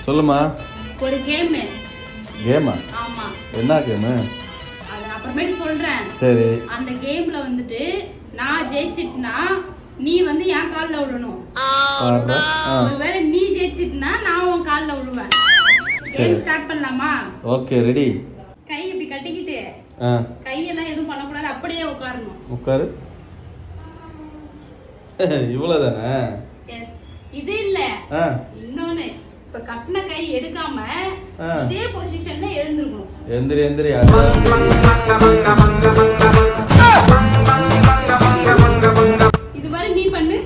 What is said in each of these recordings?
சொல்லுமா. ஒரு கேம். கேமா? ஆமா. என்ன கேம்? அது அப்புறமேட்டு சொல்றேன். சரி. அந்த கேம்ல வந்துட்டு நான் ஜெயிச்சிட்டனா நீ வந்து என் கால்ல விழணும். ஒருவேளை நீ ஜெயிச்சிட்டனா நான் உன் கால்ல விழுவேன். கேம் ஸ்டார்ட் பண்ணலாமா? Okay, ready. கை இப்படி கட்டிக்கிட்டு கையெல்லாம் எதுவும் பண்ணக்கூடாது, அப்படியே உட்காரணும். உட்காரு. இவ்வளவுதானே? எஸ். இது இல்ல, இன்னொன்னு. இப்ப கட்டின கை எடுக்காம இதே பொசிஷன்ல எழுந்திருக்கணும். எந்திரி எந்திரி. இது மாதிரி நீ பண்ணு.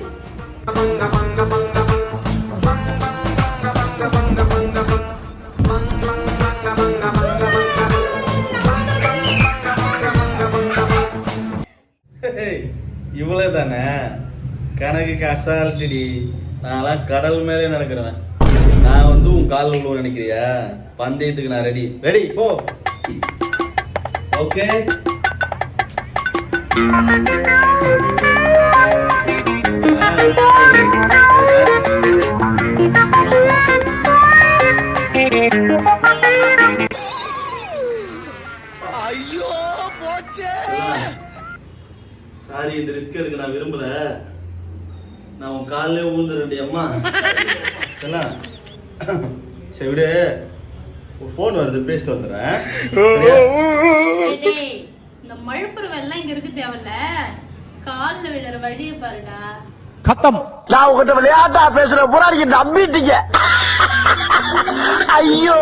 இவ்வளவுதானே? கணக்கு அசால்ட்டடி. நான்லாம் கடல் மேலே நடக்கிறேன். நான் வந்து உன் காலில் விழுவ நினைக்கிறியா? பந்தயத்துக்கு நான் ரெடி. ரெடி, போ. ஓகே. ஐயோ போச்சே. சாரி, இந்த ரிஸ்க் எடுக்க நான் விரும்பல. நான் உன் காலிலே விழுந்துறேன்டி அம்மா. சரி விடு, போன் வருது, பேசிட்டு வந்துடுறேன். இந்த மழுப்புற வெள்ளம் இங்க இருக்கு தேவையில்ல, கால்ல விடுற வழியை பாருடா. கத்தம். நான் உங்ககிட்ட விளையாட்டா பேசுற புறாரிக்கு நம்பிட்டீங்க. ஐயோ.